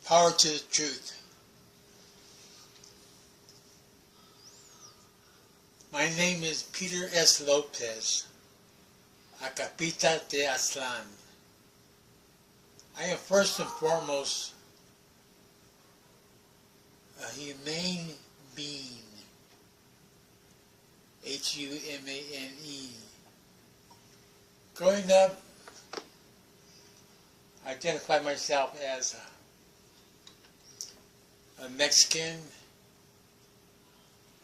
Power to the truth. My name is Peter S. López, Acapita de Aztlán. I am first and foremost a humane being, Humane. Growing up, I identified myself as a Mexican.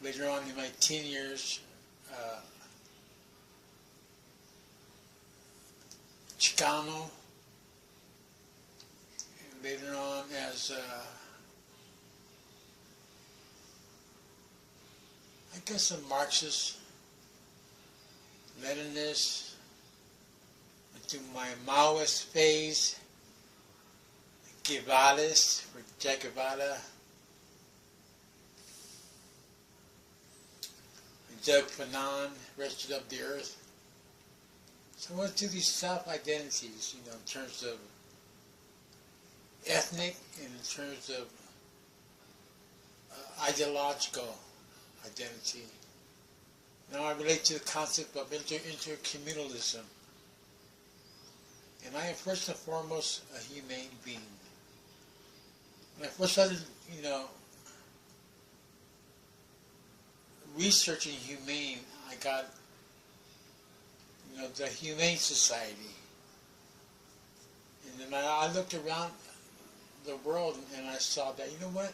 Later on in my teen years, Chicano, and later on as I guess a Marxist, Leninist, into my Maoist phase, Guevarist for Che Guevara, Doug Fanon, rested up the earth. So I went through these self-identities, in terms of ethnic and in terms of ideological identity. Now I relate to the concept of intercommunalism. And I am first and foremost a humane being. When I first started, researching humane, I got, the Humane Society. And then I looked around the world and I saw that, you know what?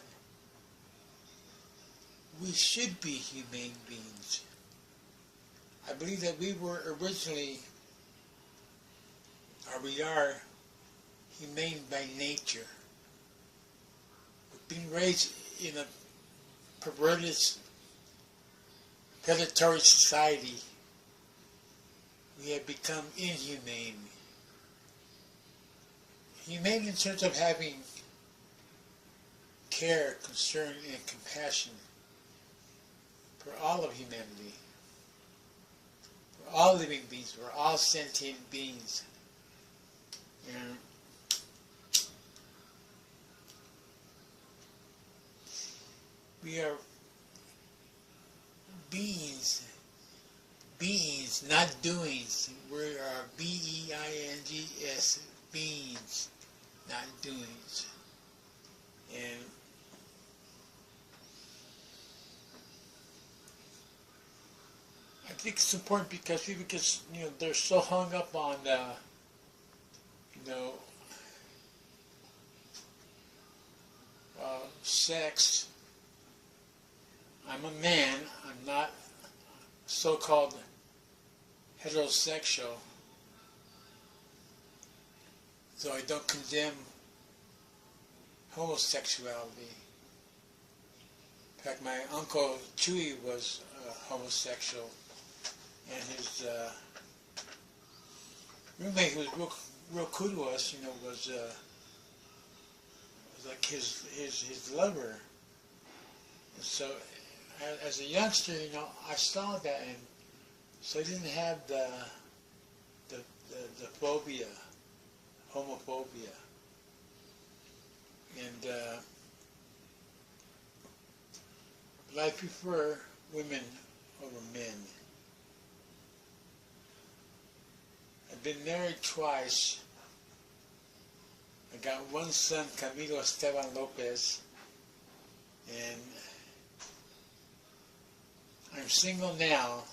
We should be humane beings. I believe that we were originally, or we are, humane by nature. We've been raised in a perverted, predatory society. We have become inhumane. Humane in terms of having care, concern, and compassion for all of humanity, for all living beings, for all sentient beings. And we are beings, not doings. We are B-E-I-N-G-S, beings, not doings. And I think it's important because people get, they're so hung up on, sex. I'm a man. I'm not so-called heterosexual, so I don't condemn homosexuality. In fact, my uncle Chewy was homosexual, and his roommate, who was real cool to us, was like his lover. And so, as a youngster, I saw that, and so I didn't have the phobia, homophobia, and but I prefer women over men. I've been married twice. I got one son, Camilo Esteban López, and I'm single now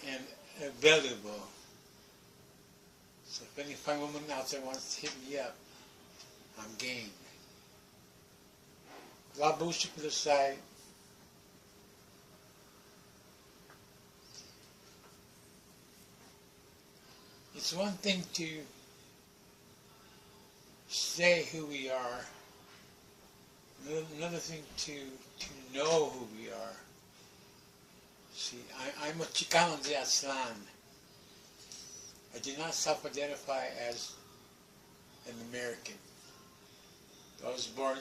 and available. So if any fine woman out there wants to hit me up, I'm game. La bullshit to the side. It's one thing to say who we are, another thing to know who we are. See, I'm a Chicano de Aztlán. I do not self-identify as an American. I was born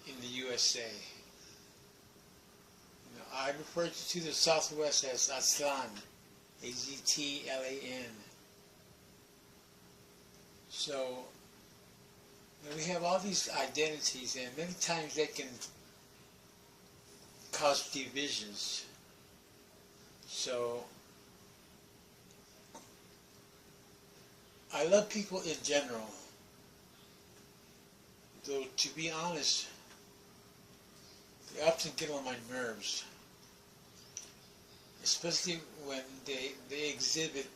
in the U.S.A. I refer to the Southwest as Aztlán, A-Z-T-L-A-N. So, we have all these identities, and many times they can cause divisions. So I love people in general, though to be honest, they often get on my nerves, especially when they exhibit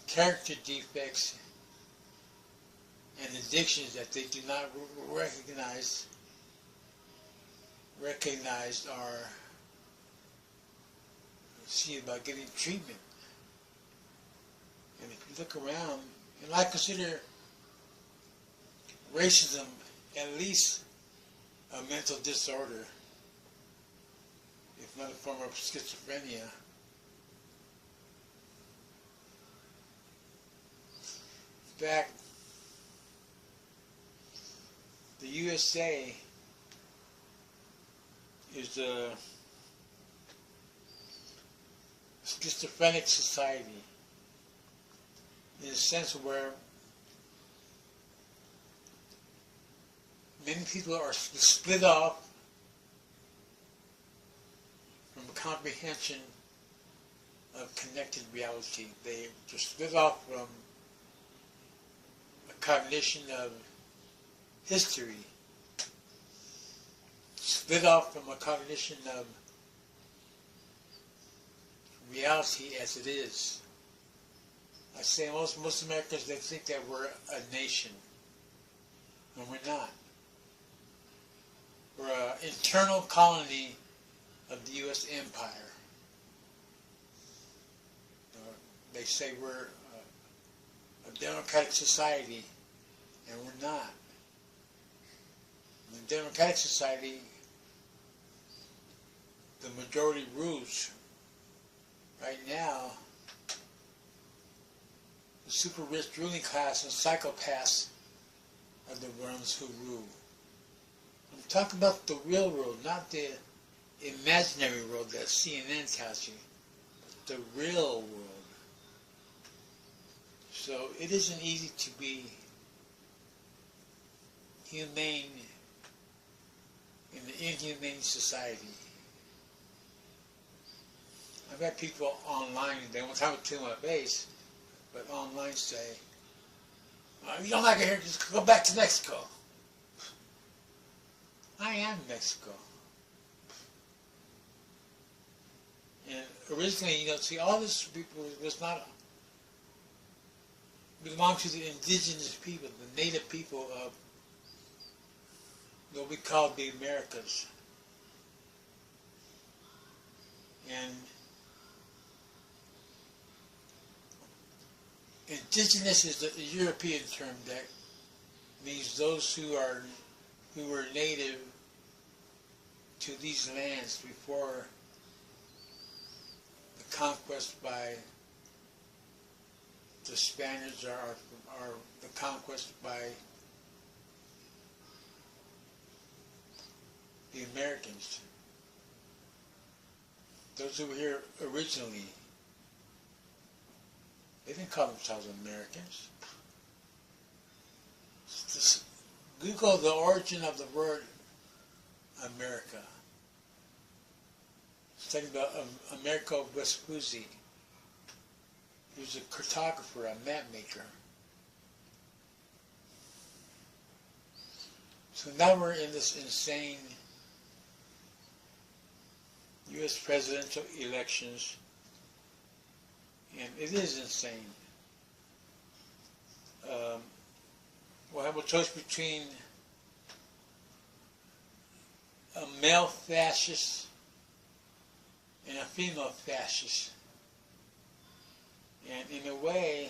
character defects and addictions that they do not recognize or see about getting treatment. And if you look around, and I consider racism at least a mental disorder, if not a form of schizophrenia. In fact, the U.S.A. is a schizophrenic society in a sense where many people are split off from a comprehension of connected reality. They're split off from a cognition of history, split off from a cognition of reality as it is. I say most Americans, they think that we're a nation, and we're not. We're an internal colony of the U.S. empire. They say we're a democratic society, and we're not. In a democratic society, the majority rules. Right now, the super rich ruling class and psychopaths are the ones who rule. I'm talking about the real world, not the imaginary world that CNN tells you, but the real world. So it isn't easy to be humane in an inhumane society. I've had people online, they won't have it to my face, but online say, you don't like it here, just go back to Mexico. I am Mexico. And originally, see, all this people was not, belonged to the indigenous people, the native people of what we call the Americas. And indigenous is a European term that means those who were native to these lands before the conquest by the Spaniards or the conquest by the Americans. Those who were here originally, they didn't call themselves Americans. Just Google the origin of the word America. It's talking about Amerigo Vespucci. He was a cartographer, a map maker. So now we're in this insane U.S. presidential elections, and it is insane. We'll have a choice between a male fascist and a female fascist. And in a way,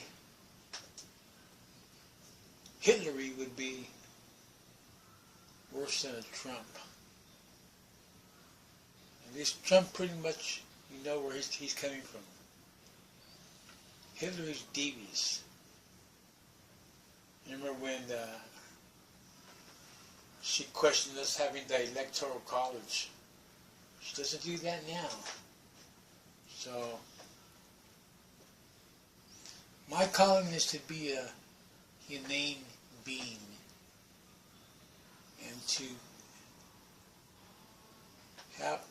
Hitlery would be worse than a Trump. At least Trump pretty much, you know where he's coming from. Hillary's devious. Remember when she questioned us having the electoral college? She doesn't do that now. So my calling is to be a humane being. to have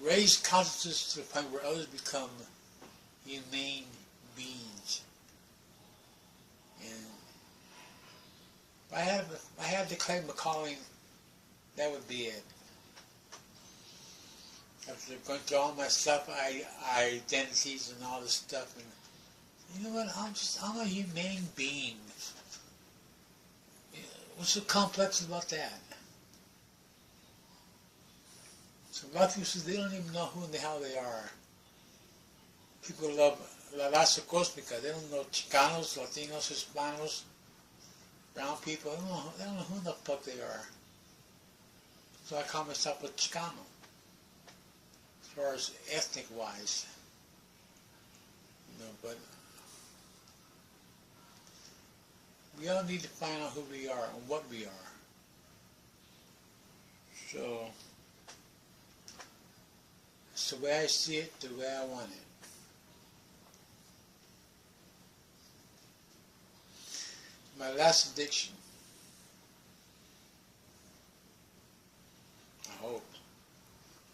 raise consciousness to the point where others become humane beings. And if I had to claim a calling, that would be it. After going through all my stuff, identities and all this stuff, and you know what? I'm a humane being. What's so complex about that? So a lot of people say they don't even know who in the hell they are. People love La Raza Cósmica. They don't know Chicanos, Latinos, Hispanos, brown people. They don't know who the fuck they are. So I call myself a Chicano, as far as ethnic wise. You know, but we all need to find out who we are and what we are. So it's the way I see it, the way I want it. My last addiction, I hope.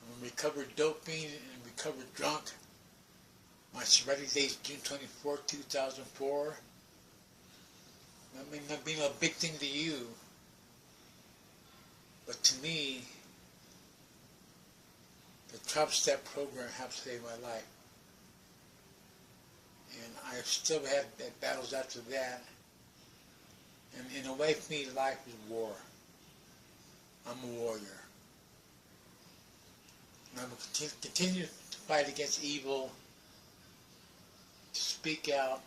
I'm a recovered dope fiend and recovered drunk. My sobriety date is June 24, 2004. That may not be a big thing to you, but to me, the 12-step program helped save my life. And I've still had battles after that. And in a way, for me, life is war. I'm a warrior. And I'm going to continue to fight against evil, to speak out,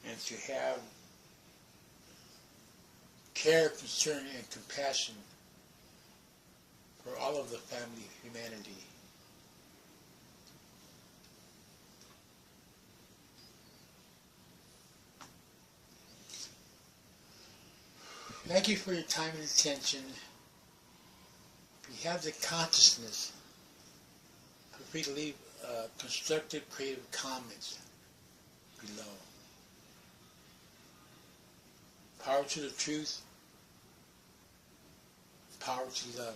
and to have care, concern, and compassion for all of the family of humanity. Thank you for your time and attention. If you have the consciousness, feel free to leave constructive, creative comments below. Power to the truth, power to love.